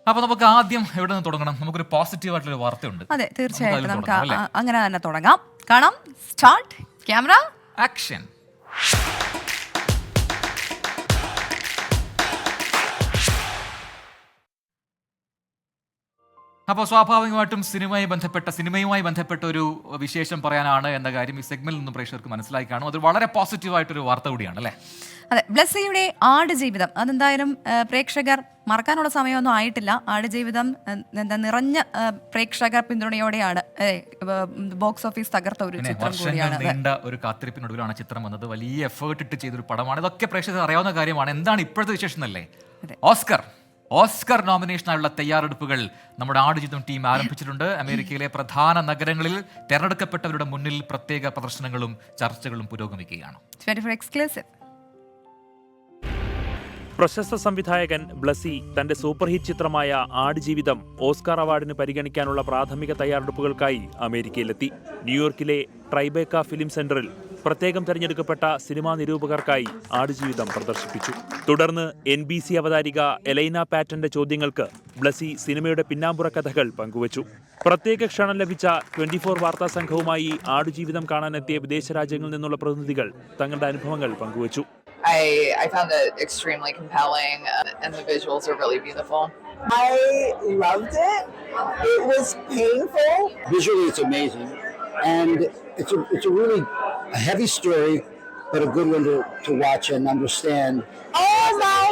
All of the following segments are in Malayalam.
അപ്പൊ നമുക്ക് ആദ്യം എവിടെ നിന്ന് തുടങ്ങണം? നമുക്കൊരു പോസിറ്റീവ് ആയിട്ടുള്ള വാർത്തയുണ്ട്. അതെ, തീർച്ചയായിട്ടും നമുക്ക് അങ്ങനെ തന്നെ തുടങ്ങാം. കാണാം. Start, camera, action. അപ്പോൾ സ്വാഭാവികമായിട്ടും സിനിമയുമായി ബന്ധപ്പെട്ട ഒരു വിശേഷം പറയാനാണ് എന്ന കാര്യം ഈ സെഗ്മെന്റിൽ നിന്നും പ്രേക്ഷകർക്ക് മനസ്സിലാക്കി കാണും. അത് വളരെ പോസിറ്റീവായിട്ടൊരു വാർത്ത കൂടിയാണ് അല്ലേ? അതെ, ബ്ലസ്സിയുടെ ആടുജീവിതം അതെന്തായാലും പ്രേക്ഷകർ മറക്കാനുള്ള സമയമൊന്നും ആയിട്ടില്ല. ആടുജീവിതം നിറഞ്ഞ പ്രേക്ഷകർ പിന്തുണയോടെയാണ് ബോക്സ് ഓഫീസ് തകർത്ത ഒരു ചിത്രം കൂടിയാണ്. നീണ്ട ഒരു കാത്തിരിപ്പിനൊടുവിലാണ് ചിത്രം വന്നത്. വലിയ എഫേർട്ട് ഇട്ട് ചെയ്തൊരു പടമാണ്. ഇതൊക്കെ പ്രേക്ഷകർ അറിയാവുന്ന കാര്യമാണ്. എന്താണ് ഇപ്പോഴത്തെ വിശേഷം എന്നല്ലേ? ഓസ്കർ നോമിനേഷനായുള്ള തയ്യാറെടുപ്പുകൾ നമ്മുടെ ആടുജീവിതം ടീം ആരംഭിച്ചിട്ടുണ്ട്. അമേരിക്കയിലെ പ്രധാന നഗരങ്ങളിൽ തെരഞ്ഞെടുക്കപ്പെട്ടവരുടെ മുന്നിൽ പ്രത്യേക പ്രദർശനങ്ങളും ചർച്ചകളും പുരോഗമിക്കുകയാണ്. പ്രശസ്ത സംവിധായകൻ ബ്ലസ്സി തന്റെ സൂപ്പർ ഹിറ്റ് ചിത്രമായ ആടുജീവിതം ഓസ്കാർ അവാർഡിന് പരിഗണിക്കാനുള്ള പ്രാഥമിക തയ്യാറെടുപ്പുകൾക്കായി അമേരിക്കയിലെത്തി. ന്യൂയോർക്കിലെ ട്രൈബേക്ക ഫിലിം സെന്ററിൽ പ്രത്യേകം തെരഞ്ഞെടുക്കപ്പെട്ട സിനിമാ നിരൂപകർക്കായി ആടുജീവിതം പ്രദർശിപ്പിച്ചു. തുടർന്ന് NBC അവതാരിക എലൈന പാറ്റന്റെ ചോദ്യങ്ങൾക്ക് ബ്ലസ്സി സിനിമയുടെ പിന്നാമ്പുറ കഥകൾ പങ്കുവച്ചു. പ്രത്യേക ക്ഷണം ലഭിച്ച 24 വാർത്താ സംഘവുമായി ആടുജീവിതം കാണാനെത്തിയ വിദേശ രാജ്യങ്ങളിൽ നിന്നുള്ള പ്രതിനിധികൾ തങ്ങളുടെ അനുഭവങ്ങൾ പങ്കുവച്ചു. I found it extremely compelling and the visuals are really beautiful. I loved it. It was painful. Visually it's amazing and it's a really a heavy story but a good one to watch and understand. Oh my,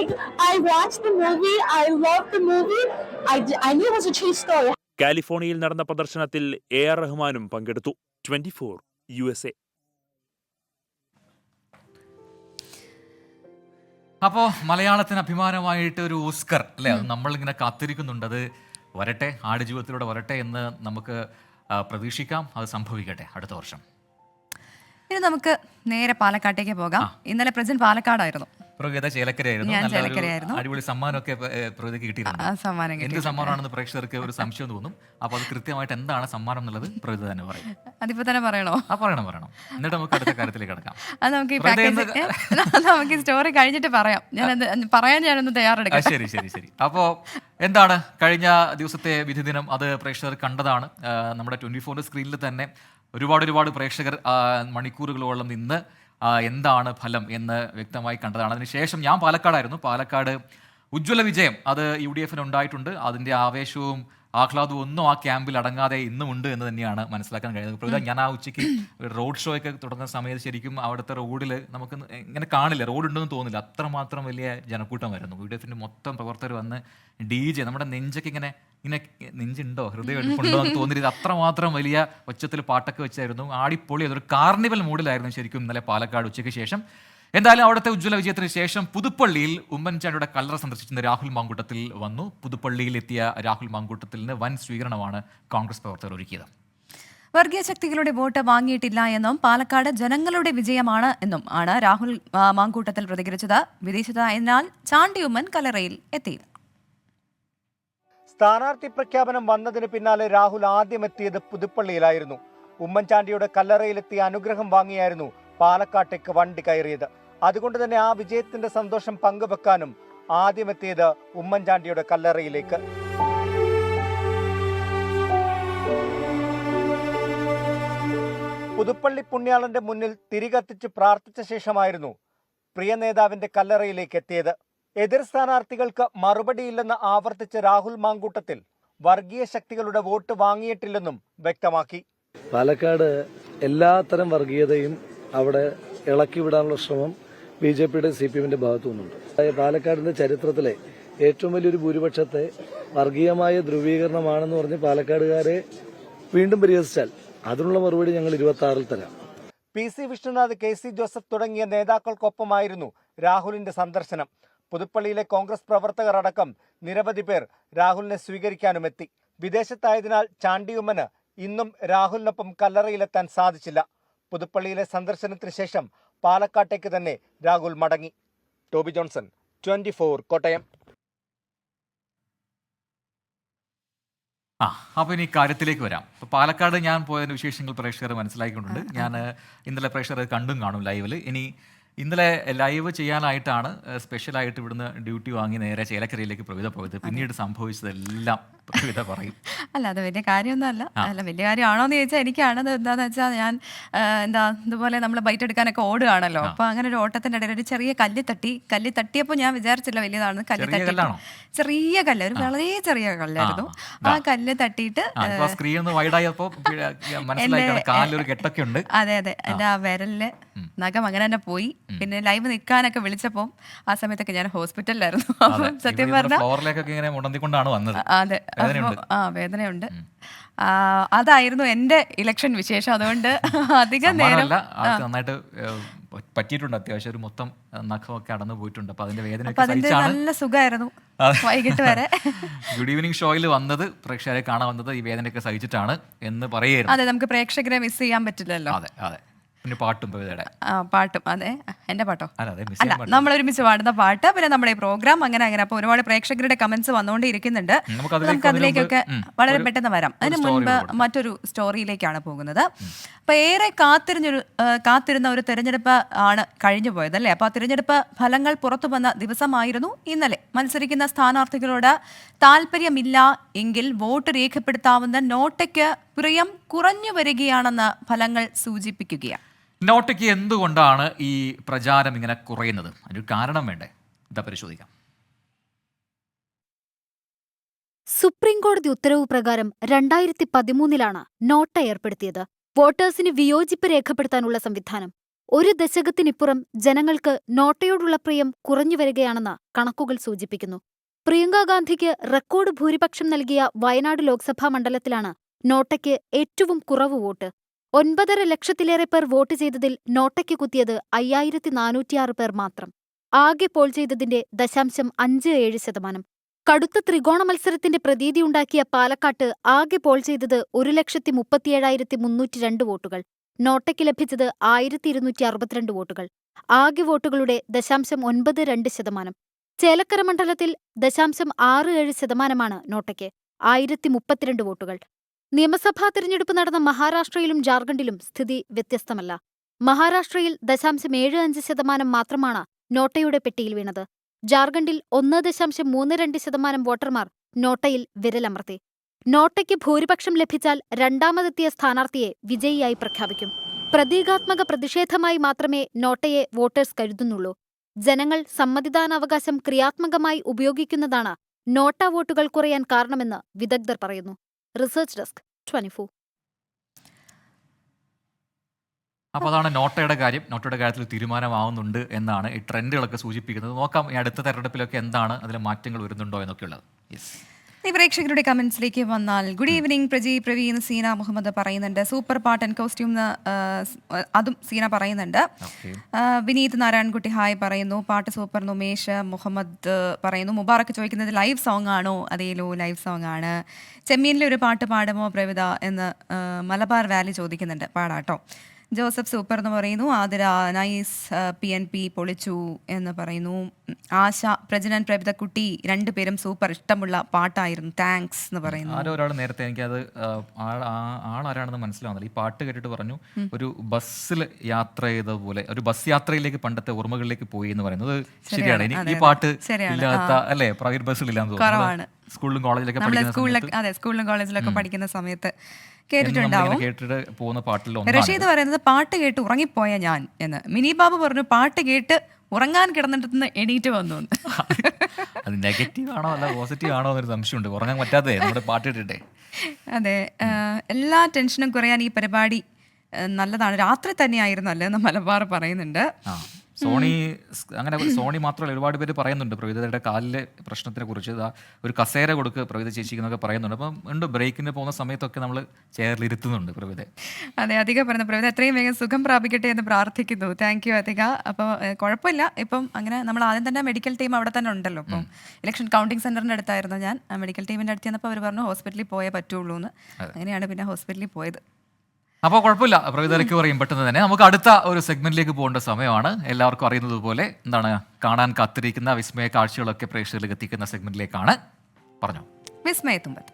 I watched the movie. I loved the movie. I knew it was a true story. കാലിഫോർണിയയിൽ നടന്ന പ്രദർശനത്തിൽ AR റഹ്മാനും പങ്കെടുത്തു. 24 USA. അപ്പോൾ മലയാളത്തിന് അഭിമാനമായിട്ട് ഒരു ഓസ്കർ അല്ലേ, അത് നമ്മളിങ്ങനെ കാത്തിരിക്കുന്നുണ്ട്. അത് വരട്ടെ, ആടുജീവിതത്തിലൂടെ വരട്ടെ എന്ന് നമുക്ക് പ്രതീക്ഷിക്കാം. അത് സംഭവിക്കട്ടെ അടുത്ത വർഷം. ഇനി നമുക്ക് നേരെ പാലക്കാട്ടേക്ക് പോകാം. ഇന്നലെ പ്രസിഡന്റ് പാലക്കാടായിരുന്നു. ചേലക്കരയായിരുന്നു. അടിപൊളി സമ്മാനമൊക്കെ പ്രതിക്ക് കിട്ടിയിരുന്നു. എന്ത് സമ്മാനമാണെന്ന് പ്രേക്ഷകർക്ക് ഒരു സംശയം തോന്നും. അപ്പൊ അത് കൃത്യമായിട്ട് എന്താണ് സമ്മാനം എന്നുള്ളത് പ്രതി തന്നെ പറയും. അതിപ്പോ തന്നെ പറയണോ? പറയണം. എന്നിട്ട് നമുക്ക് അടുത്ത കാര്യത്തിലേക്ക് കിടക്കാം. അത് നമുക്ക് സ്റ്റോറി കഴിഞ്ഞിട്ട് പറയാം. ഞാനൊന്ന് തയ്യാറെടുക്കാം. ശരി. അപ്പോ എന്താണ് കഴിഞ്ഞ ദിവസത്തെ വിധി ദിനം? അത് പ്രേക്ഷകർ കണ്ടതാണ്. നമ്മുടെ 24 സ്ക്രീനിൽ തന്നെ ഒരുപാട് പ്രേക്ഷകർ മണിക്കൂറുകളോളം നിന്ന് എന്താണ് ഫലം എന്ന് വ്യക്തമായി കണ്ടതാണ്. അതിനുശേഷം ഞാൻ പാലക്കാടായിരുന്നു. പാലക്കാട് ഉജ്ജ്വല വിജയം അത് UDF ഉണ്ടായിട്ടുണ്ട്. അതിൻ്റെ ആവേശവും ആഹ്ലാദവും ഒന്നും ആ ക്യാമ്പിൽ അടങ്ങാതെ ഇന്നും ഉണ്ട് എന്ന് തന്നെയാണ് മനസ്സിലാക്കാൻ കഴിയുന്നത്. ഞാൻ ആ ഉച്ചയ്ക്ക് റോഡ് ഷോ ഒക്കെ തുടങ്ങുന്ന സമയത്ത് ശരിക്കും അവിടുത്തെ റോഡിൽ നമുക്ക് ഇങ്ങനെ കാണില്ല, റോഡ് ഉണ്ടെന്ന് തോന്നില്ല, അത്രമാത്രം വലിയ ജനക്കൂട്ടമായിരുന്നു. UDF മൊത്തം പ്രവർത്തകർ വന്ന് DJ നമ്മുടെ നെഞ്ചൊക്കെ ഇങ്ങനെ നെഞ്ചുണ്ടോ ഹൃദയം എടുപ്പുണ്ടോ എന്ന് തോന്നിയത് അത്രമാത്രം വലിയ ഒച്ചത്തിൽ പാട്ടൊക്കെ വെച്ചായിരുന്നു. ആടിപ്പൊളി, അതൊരു കാർണിവൽ മൂഡിലായിരുന്നു ശരിക്കും ഇന്നലെ പാലക്കാട് ഉച്ചയ്ക്ക് ശേഷം. എന്തായാലും അവിടുത്തെ ഉജ്ജ്വല വിജയത്തിന് ശേഷം പുതുപ്പള്ളിയിൽ ഉമ്മൻചാണ്ടിയുടെ കല്ലറ സന്ദർശിച്ചിരുന്ന രാഹുൽ മാങ്കൂട്ടത്തിൽ വന്നു. പുതുപ്പള്ളിയിൽ എത്തിയ രാഹുൽ മാങ്കൂട്ടത്തിന് വൻ സ്വീകരണമാണ് കോൺഗ്രസ് പ്രവർത്തകർ ഒരുക്കിയത്. വർഗീയ ശക്തികളുടെ വോട്ട് വാങ്ങിയിട്ടില്ല എന്നും പാലക്കാട് ജനങ്ങളുടെ വിജയമാണ് എന്നും ആണ് രാഹുൽ മാങ്കൂട്ടത്തിൽ പ്രതികരിച്ചത്. വിദേശത്തായതിനാൽ ചാണ്ടി ഉമ്മൻ കല്ലറയിൽ എത്തിയില്ല. സ്ഥാനാർത്ഥി പ്രഖ്യാപനം വന്നതിന് പിന്നാലെ രാഹുൽ ആദ്യം എത്തിയത് പുതുപ്പള്ളിയിലായിരുന്നു. ഉമ്മൻചാണ്ടിയുടെ കല്ലറയിലെത്തിയ അനുഗ്രഹം വാങ്ങിയായിരുന്നു പാലക്കാട്ടേക്ക് വണ്ടി കയറിയത്. അതുകൊണ്ട് തന്നെ ആ വിജയത്തിന്റെ സന്തോഷം പങ്കുവെക്കാനും ആദ്യം എത്തിയത് ഉമ്മൻചാണ്ടിയുടെ കല്ലറയിലേക്ക്. പുതുപ്പള്ളി പുണ്യാളന്റെ മുന്നിൽ തിരികത്തിച്ച് പ്രാർത്ഥിച്ച ശേഷമായിരുന്നു പ്രിയ നേതാവിന്റെ കല്ലറയിലേക്ക് എത്തിയത്. എതിർ സ്ഥാനാർത്ഥികൾക്ക് മറുപടിയില്ലെന്ന് ആവർത്തിച്ച രാഹുൽ മാങ്കൂട്ടത്തിൽ വർഗീയ ശക്തികളുടെ വോട്ട് വാങ്ങിയിട്ടില്ലെന്നും വ്യക്തമാക്കി. പാലക്കാട് എല്ലാത്തരം വർഗീയതയും അവിടെ ഇളക്കി വിടാനുള്ള ശ്രമം BJPയുടെ CPMന്റെ ഭാഗത്തു നിന്നുണ്ട്. പാലക്കാടിന്റെ ചരിത്രത്തിലെ ഏറ്റവും വലിയൊരു ഭൂരിപക്ഷത്തെ വർഗീയമായ ധ്രുവീകരണമാണെന്ന് പറഞ്ഞ് പാലക്കാടുകാരെ വീണ്ടും പരിഹസിച്ചാൽ അതിനുള്ള മറുപടി ഞങ്ങൾ 26-ൽ തരാം. PC വിഷ്ണുനാഥ്, KC ജോസഫ് തുടങ്ങിയ നേതാക്കൾക്കൊപ്പമായിരുന്നു രാഹുലിന്റെ സന്ദർശനം. പുതുപ്പള്ളിയിലെ കോൺഗ്രസ് പ്രവർത്തകർ അടക്കം നിരവധി പേർ രാഹുലിനെ സ്വീകരിക്കാനുമെത്തി. വിദേശത്തായതിനാൽ ചാണ്ടിയുമ്മന് ഇന്നും രാഹുലിനൊപ്പം കല്ലറയിലെത്താൻ സാധിച്ചില്ല. പുതുപ്പള്ളിയിലെ സന്ദർശനത്തിന് ശേഷം പാലക്കാട്ടേക്ക് തന്നെ രാഹുൽ മടങ്ങി. Toby Johnson, 24 Kottayam. അപ്പോൾ ഇനി കാര്യത്തിലേക്ക് വരാം. ഇപ്പോൾ പാലക്കാട് ഞാൻ പോയതിൻ്റെ വിശേഷങ്ങൾ പ്രേക്ഷകർ മനസ്സിലാക്കിയിട്ടുണ്ട്. ഞാൻ ഇന്നലെ പ്രേക്ഷകർ കണ്ടും കാണും ലൈവിൽ. ഇനി ഇന്നലെ ലൈവ് ചെയ്യാനായിട്ടാണ് സ്പെഷ്യലായിട്ട് ഇവിടുന്ന് ഡ്യൂട്ടി വാങ്ങി നേരെ ചേലക്കരയിലേക്ക് പ്രവിധ പോയത്. പിന്നീട് സംഭവിച്ചതെല്ലാം പ്രവിധ പറയും. അല്ല അത് വലിയ കാര്യമൊന്നും അല്ല വലിയ കാര്യമാണോ എന്ന് ചോദിച്ചാൽ എനിക്കാണത് എന്താണെന്ന് വെച്ചാൽ ഞാൻ ഇതുപോലെ നമ്മൾ ബൈറ്റ് എടുക്കാനൊക്കെ ഓടുകയാണല്ലോ. അപ്പോൾ അങ്ങനെ ഒരു ഓട്ടത്തിൻ്റെ ഇടയിൽ ഒരു ചെറിയ കല്ല് തട്ടിയപ്പോൾ ഞാൻ വിചാരിച്ചില്ല വലിയതാണെന്ന്. കല്ല് തട്ടി ചെറിയ കല്ല്, ഒരു വളരെ ചെറിയ കല്ലായിരുന്നു. ആ കല്ല് തട്ടിയിട്ട് സ്ക്രീൻ വൈഡായപ്പോൾ കാലിലൊരു കെട്ടൊക്കെ ഉണ്ട്. അതെ എൻ്റെ ആ വിരലില് നഖം അങ്ങനെ തന്നെ പോയി. പിന്നെ ലൈവ് നിൽക്കാനൊക്കെ വിളിച്ചപ്പോൾ ആ സമയത്തൊക്കെ ഞാൻ ഹോസ്പിറ്റലിലായിരുന്നു. അപ്പം സത്യം പറഞ്ഞാൽ അതെ വേദനയുണ്ട്. അതായിരുന്നു എൻ്റെ ഇലക്ഷൻ വിശേഷം. അതുകൊണ്ട് അധികം നേരം നന്നായിട്ട് പറ്റിയിട്ടുണ്ട്. അത്യാവശ്യം ഒരു മൊത്തം നഖമൊക്കെ അടന്നു പോയിട്ടുണ്ട്. അപ്പൊ അതിന്റെ വേദന നല്ല സുഖമായിരുന്നു വൈകിട്ട് വരെ. ഗുഡ് ഈവനിങ് ഷോയിൽ വന്നത്, പ്രേക്ഷകരെ കാണാൻ വന്നത് ഈ വേദനയൊക്കെ സഹിച്ചിട്ടാണ് എന്ന് പറയുന്നു. അതെ, നമുക്ക് പ്രേക്ഷകരെ മിസ് ചെയ്യാൻ പറ്റില്ലല്ലോ. അതെ പിന്നെ പാട്ടും പാട്ടും അതെ എൻ്റെ പാട്ടോ അല്ല, നമ്മൾ ഒരുമിച്ച് പാടുന്ന പാട്ട്. പിന്നെ നമ്മുടെ ഈ പ്രോഗ്രാം അങ്ങനെ അപ്പോൾ ഒരുപാട് പ്രേക്ഷകരുടെ കമന്റ്സ് വന്നുകൊണ്ടേ ഇരിക്കുന്നുണ്ട്. നമുക്ക് അതിലേക്കൊക്കെ വളരെ പെട്ടെന്ന് വരാം. അതിന് മുൻപ് മറ്റൊരു സ്റ്റോറിയിലേക്കാണ് പോകുന്നത്. അപ്പോൾ ഏറെ കാത്തിരുന്ന ഒരു തെരഞ്ഞെടുപ്പ് ആണ് കഴിഞ്ഞു പോയത് അല്ലേ. അപ്പോൾ ആ തെരഞ്ഞെടുപ്പ് ഫലങ്ങൾ പുറത്തു വന്ന ദിവസമായിരുന്നു ഇന്നലെ. മത്സരിക്കുന്ന സ്ഥാനാർത്ഥികളോട് താല്പര്യമില്ല എങ്കിൽ വോട്ട് രേഖപ്പെടുത്താവുന്ന നോട്ടയ്ക്ക് പ്രിയം കുറഞ്ഞു വരികയാണെന്ന് ഫലങ്ങൾ സൂചിപ്പിക്കുകയാണ്. നോട്ടയ്ക്ക് എന്തുകൊണ്ടാണ് ഈ പ്രചാരം ഇങ്ങനെ കുറയുന്നത്? അതിനൊരു കാരണം വേണ്ടേ? ഇതാ പരിശോധിക്കാം. സുപ്രീം കോടതി ഉത്തരവ് പ്രകാരം 2013 നോട്ട ഏർപ്പെടുത്തിയത്. വോട്ടേഴ്സിന് വിയോജിപ്പ് രേഖപ്പെടുത്താനുള്ള സംവിധാനം. ഒരു ദശകത്തിനിപ്പുറം ജനങ്ങൾക്ക് നോട്ടയോടുള്ള പ്രിയം കുറഞ്ഞുവരികയാണെന്ന് കണക്കുകൾ സൂചിപ്പിക്കുന്നു. പ്രിയങ്ക ഗാന്ധിക്ക് റെക്കോർഡ് ഭൂരിപക്ഷം നൽകിയ വയനാട് ലോക്സഭാ മണ്ഡലത്തിലാണ് നോട്ടയ്ക്ക് ഏറ്റവും കുറവ് വോട്ട്. 9.5 ലക്ഷത്തിലേറെ പേർ വോട്ട് ചെയ്തതിൽ നോട്ടയ്ക്ക് കുത്തിയത് 5406 പേർ മാത്രം. ആകെ പോൾ ചെയ്തതിന്റെ 0.57%. കടുത്ത ത്രികോണ മത്സരത്തിന്റെ പ്രതീതിയുണ്ടാക്കിയ പാലക്കാട്ട് ആകെ പോൾ ചെയ്തത് 1,37,302 വോട്ടുകൾ. നോട്ടയ്ക്ക് ലഭിച്ചത് 1262 വോട്ടുകൾ. ആകെ വോട്ടുകളുടെ 0.92%. ചേലക്കര മണ്ഡലത്തിൽ 0.67% നോട്ടയ്ക്ക് 1032 വോട്ടുകൾ. നിയമസഭാ തിരഞ്ഞെടുപ്പ് നടന്ന മഹാരാഷ്ട്രയിലും ജാർഖണ്ഡിലും സ്ഥിതി വ്യത്യസ്തമല്ല. മഹാരാഷ്ട്രയിൽ 0.75% മാത്രമാണ് നോട്ടയുടെ പെട്ടിയിൽ വീണത്. ജാർഖണ്ഡിൽ 1.32% വോട്ടർമാർ നോട്ടയിൽ വിരലമർത്തി. നോട്ടയ്ക്ക് ഭൂരിപക്ഷം ലഭിച്ചാൽ രണ്ടാമതെത്തിയ സ്ഥാനാർത്ഥിയെ വിജയിയായി പ്രഖ്യാപിക്കും. പ്രതീകാത്മക പ്രതിഷേധമായി മാത്രമേ നോട്ടയെ വോട്ടേഴ്സ് കരുതുന്നുള്ളൂ. ജനങ്ങൾ സമ്മതിദാനാവകാശം ക്രിയാത്മകമായി ഉപയോഗിക്കുന്നതാണ് നോട്ട വോട്ടുകൾ കുറയാൻ കാരണമെന്ന് വിദഗ്ധർ പറയുന്നു. Research desk 24. അപ്പോൾ അതാണ് നോട്ടയുടെ കാര്യം. നോട്ടയുടെ കാര്യത്തിൽ തീരുമാനമാവുന്നുണ്ട് എന്നാണ് ഈ ട്രെൻഡുകളൊക്കെ സൂചിപ്പിക്കുന്നത്. നോക്കാം ഈ അടുത്ത തെരഞ്ഞെടുപ്പിലൊക്കെ എന്താണ് അതിൽ മാറ്റങ്ങൾ വരുന്നുണ്ടോ എന്നൊക്കെയുള്ളത്. ഈ പ്രേക്ഷകരുടെ കമന്റ്സിലേക്ക് വന്നാൽ, ഗുഡ് ഈവനിങ് പ്രവീൺ, സീന മുഹമ്മദ് പറയുന്നുണ്ട്. സൂപ്പർ പാട്ട് ആൻഡ് കോസ്റ്റ്യൂം, അതും സീന പറയുന്നുണ്ട്. വിനീത് നാരായൺകുട്ടി ഹായ് പറയുന്നു. പാട്ട് സൂപ്പർ. ഉമേഷ് മുഹമ്മദ് പറയുന്നു. മുബാറക്ക് ചോദിക്കുന്നത് ലൈവ് സോങ് ആണോ? അതേലോ ലൈവ് സോങ് ആണ്. ചെമ്മീനിലെ ഒരു പാട്ട് പാടുമോ പ്രവിത എന്ന് മലബാർ വാലി ചോദിക്കുന്നുണ്ട്. പാടാട്ടോ. ജോസഫ് സൂപ്പർ എന്ന് പറയുന്നു. ആതിര നൈസ്. PNP പൊളിച്ചു എന്ന് പറയുന്നു. ആശ, പ്രജനൻ, പ്രവിതക്കുട്ടി രണ്ടുപേരും സൂപ്പർ, ഇഷ്ടമുള്ള പാട്ടായിരുന്നു, താങ്ക്സ് എന്ന് പറയുന്നു. ആരോ ഒരാൾ നേരത്തെ എനിക്കത് ആളാരാണെന്ന് മനസ്സിലാവുന്നില്ല. ഈ പാട്ട് കേട്ടിട്ട് പറഞ്ഞു ഒരു ബസ്സിൽ യാത്ര ചെയ്ത പോലെ, ഒരു ബസ് യാത്രയിലേക്ക് പണ്ടത്തെ ഓർമ്മകളിലേക്ക് പോയി എന്ന് പറയുന്നത് ശരിയാണ്. ഈ പാട്ട് ഇല്ലാത്ത അല്ലേ പ്രൈവറ്റ് ബസ്സിലില്ലാന്ന് തോന്നുന്നു. സ്കൂളിലും കോളേജിലൊക്കെ സ്കൂളിലും കോളേജിലൊക്കെ പഠിക്കുന്ന സമയത്ത് കേട്ടിട്ടുണ്ടാവും. കേട്ടിട്ട് പോകുന്ന പാട്ടിൽ റഷീദ് പറയുന്നത് പാട്ട് കേട്ട് ഉറങ്ങിപ്പോയ ഞാൻ എന്ന്. മിനി ബാബു പറഞ്ഞു പാട്ട് കേട്ട് ഉറങ്ങാൻ കിടന്നിട്ട് എണീറ്റ് വന്നു. അത് നെഗറ്റീവ് ആണോ അല്ല പോസിറ്റീവ് ആണോ എന്നൊരു സംശയമുണ്ട്. ഉറങ്ങാൻ പറ്റാത്തേ നമ്മുടെ പാട്ട് കേട്ടിട്ടേ. അതെ, എല്ലാ ടെൻഷനും കുറയാൻ ഈ പരിപാടി നല്ലതാണ്. രാത്രി തന്നെയായിരുന്നു അല്ലേ എന്ന് മലബാർ പറയുന്നുണ്ട്. സോണി മാത്രമല്ല ഒരുപാട് പേര് പറയുന്നുണ്ട് പ്രവിധയുടെ കാലിലെ പ്രശ്നത്തിനെ കുറിച്ച്. ഒരു കസേര കൊടുക്ക് പ്രവിധ ചേച്ചിക്കുന്നൊക്കെ പറയുന്നുണ്ട്. അപ്പം ഉണ്ട്, ബ്രേക്കിന് പോകുന്ന സമയത്തൊക്കെ നമ്മൾ ചെയറിലിരുത്തുന്നുണ്ട് പ്രവിധ. അതെ, അധിക പറയുന്ന പ്രവിധ എത്രയും വേഗം സുഖം പ്രാപിക്കട്ടെ എന്ന് പ്രാർത്ഥിക്കുന്നു. താങ്ക് യു അധിക. അപ്പോൾ കുഴപ്പമില്ല. ഇപ്പം അങ്ങനെ നമ്മൾ ആദ്യം തന്നെ മെഡിക്കൽ ടീം അവിടെ തന്നെ ഉണ്ടല്ലോ. ഇപ്പം ഇലക്ഷൻ കൗണ്ടിങ് സെന്ററിൻ്റെ അടുത്തായിരുന്നു ഞാൻ. മെഡിക്കൽ ടീമിൻ്റെ അടുത്ത് ചെന്നപ്പോൾ അവർ പറഞ്ഞു ഹോസ്പിറ്റലിൽ പോയേ പറ്റുള്ളൂ എന്ന്. അങ്ങനെയാണ് പിന്നെ ഹോസ്പിറ്റലിൽ പോയത്. അപ്പോൾ കുഴപ്പമില്ല, പ്രവിധയ്ക്ക് പറയും പെട്ടെന്ന് തന്നെ. നമുക്ക് അടുത്ത ഒരു സെഗ്മെന്റിലേക്ക് പോകേണ്ട സമയമാണ്. എല്ലാവർക്കും അറിയുന്നത് പോലെ എന്താണ് കാണാൻ കാത്തിരിക്കുന്ന വിസ്മയ കാഴ്ചകളൊക്കെ പ്രേക്ഷകരിലേക്ക് എത്തിക്കുന്ന സെഗ്മെന്റിലേക്കാണ്. പറഞ്ഞു വിസ്മയത്തുമ്പത്ത്.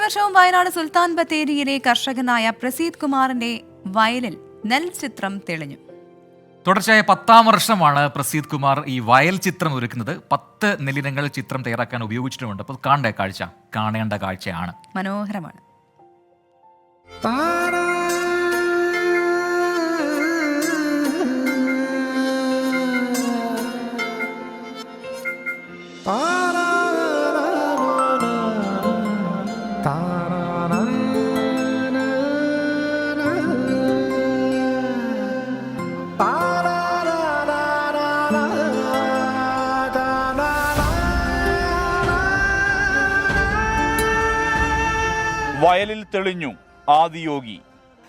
വർഷവും വയനാട് സുൽത്താൻ ബത്തേരിയിലെ കർഷകനായ പ്രസീദ് കുമാറിന്റെ വയലിൽ നെൽചിത്രം തെളിഞ്ഞു. തുടർച്ചയായ 10ാം വർഷമാണ് പ്രസീദ് കുമാർ ഈ വയൽ ചിത്രം ഒരുക്കുന്നത്. 10 നെല്ലിനങ്ങൾ ചിത്രം തയ്യാറാക്കാൻ ഉപയോഗിച്ചിട്ടുമുണ്ട്. അപ്പോൾ കാണേണ്ട കാഴ്ചയാണ്. മനോഹരമാണ്. വയലിൽ തെളിഞ്ഞു ആദിയോഗി.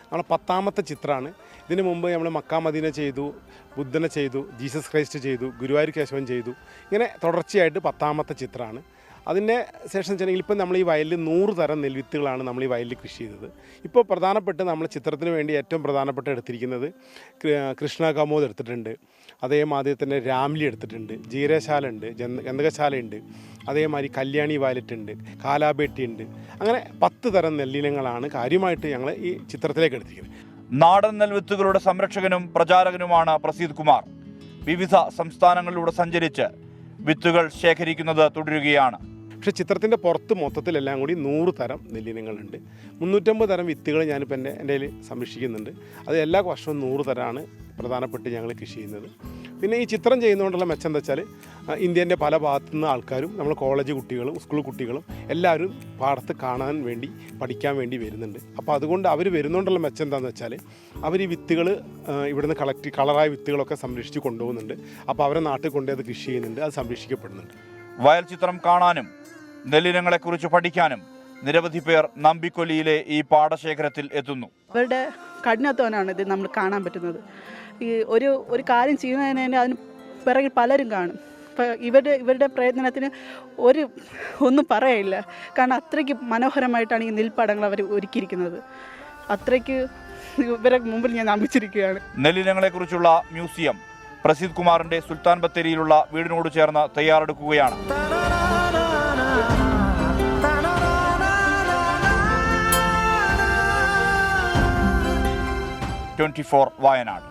നമ്മളെ 10ാമത്തെ ചിത്രമാണ്. ഇതിനു മുമ്പ് നമ്മൾ മക്ക മദീന ചെയ്തു, ബുദ്ധനെ ചെയ്തു, ജീസസ് ക്രൈസ്റ്റ് ചെയ്തു, ഗുരുവായൂർ കേശവൻ ചെയ്തു. ഇങ്ങനെ തുടർച്ചയായിട്ട് 10ാമത്തെ ചിത്രമാണ്. അതിൻ്റെ ശേഷം വെച്ചിട്ടുണ്ടെങ്കിൽ ഇപ്പം നമ്മൾ ഈ വയലിൽ 100 തരം നെൽവിത്തുകളാണ് നമ്മൾ ഈ വയലിൽ കൃഷി ചെയ്തത്. ഇപ്പോൾ പ്രധാനപ്പെട്ട് നമ്മൾ ചിത്രത്തിന് വേണ്ടി ഏറ്റവും പ്രധാനപ്പെട്ട എടുത്തിരിക്കുന്നത് കൃഷ്ണ കമോദ് എടുത്തിട്ടുണ്ട്, അതേമാതിരി തന്നെ രാംലി എടുത്തിട്ടുണ്ട്, ജീരശാല ഉണ്ട്, ഗന്ധകശാലയുണ്ട്, അതേമാതിരി കല്യാണി വയലറ്റ് ഉണ്ട്, കാലാബേട്ടി ഉണ്ട്. അങ്ങനെ 10 തരം നെല്ലിനങ്ങളാണ് കാര്യമായിട്ട് ഞങ്ങൾ ഈ ചിത്രത്തിലേക്ക് എടുത്തിരിക്കുന്നത്. നാടൻ നെൽവിത്തുകളുടെ സംരക്ഷകനും പ്രചാരകനുമാണ് പ്രസീദ് കുമാർ. വിവിധ സംസ്ഥാനങ്ങളിലൂടെ സഞ്ചരിച്ച് വിത്തുകൾ ശേഖരിക്കുന്നത് തുടരുകയാണ്. പക്ഷേ ചിത്രത്തിൻ്റെ പുറത്ത് മൊത്തത്തിലെല്ലാം കൂടി 100 തരം നെല്ലിനങ്ങളുണ്ട്. 350 തരം വിത്തുകൾ ഞാനിപ്പോൾ എൻ്റെ കയ്യിൽ സംരക്ഷിക്കുന്നുണ്ട്. അത് എല്ലാ വർഷവും 100 തരമാണ് പ്രധാനപ്പെട്ട് ഞങ്ങൾ കൃഷി ചെയ്യുന്നത്. പിന്നെ ഈ ചിത്രം ചെയ്യുന്നതുകൊണ്ടുള്ള മെച്ചം എന്താ വെച്ചാൽ ഇന്ത്യൻ്റെ പല ഭാഗത്തു നിന്ന് ആൾക്കാരും നമ്മൾ കോളേജ് കുട്ടികളും സ്കൂൾ കുട്ടികളും എല്ലാവരും പാടത്ത് കാണാൻ വേണ്ടി പഠിക്കാൻ വേണ്ടി വരുന്നുണ്ട്. അപ്പോൾ അതുകൊണ്ട് അവർ വരുന്നതുകൊണ്ടുള്ള മെച്ചം എന്താണെന്ന് വെച്ചാൽ അവർ ഈ വിത്തുകൾ ഇവിടുന്ന് കളറായ വിത്തുകളൊക്കെ സംരക്ഷിച്ച് കൊണ്ടുപോകുന്നുണ്ട്. അപ്പോൾ അവരെ നാട്ടിൽ കൊണ്ടുപോയി അത് കൃഷി ചെയ്യുന്നുണ്ട്, അത് സംരക്ഷിക്കപ്പെടുന്നുണ്ട്. വയൽ ചിത്രം കാണാനും നെല്ലിനങ്ങളെക്കുറിച്ച് പഠിക്കാനും നിരവധി പേർ നമ്പിക്കൊല്ലിയിലെ ഈ പാടശേഖരത്തിൽ എത്തുന്നു. അവരുടെ കഠിനാധ്വാനമാണ് ഇത് നമ്മൾ കാണാൻ പറ്റുന്നത്. ഈ ഒരു കാര്യം ചെയ്യുന്നതിന് തന്നെ അതിന് പിറകിൽ പലരും കാണും. ഇപ്പോൾ ഇവരുടെ പ്രയത്നത്തിന് ഒന്നും പറയില്ല. കാരണം അത്രയ്ക്ക് മനോഹരമായിട്ടാണ് ഈ നെൽപ്പാടങ്ങൾ അവർ ഒരുക്കിയിരിക്കുന്നത്. അത്രയ്ക്ക് ഇവരെ മുമ്പിൽ ഞാൻ നമിച്ചിരിക്കുകയാണ്. നെല്ലിനങ്ങളെക്കുറിച്ചുള്ള മ്യൂസിയം പ്രസീദ് കുമാറിന്റെ സുൽത്താൻ ബത്തേരിയിലുള്ള വീടിനോട് ചേർന്ന് തയ്യാറെടുക്കുകയാണ്. 24 വയനാട്.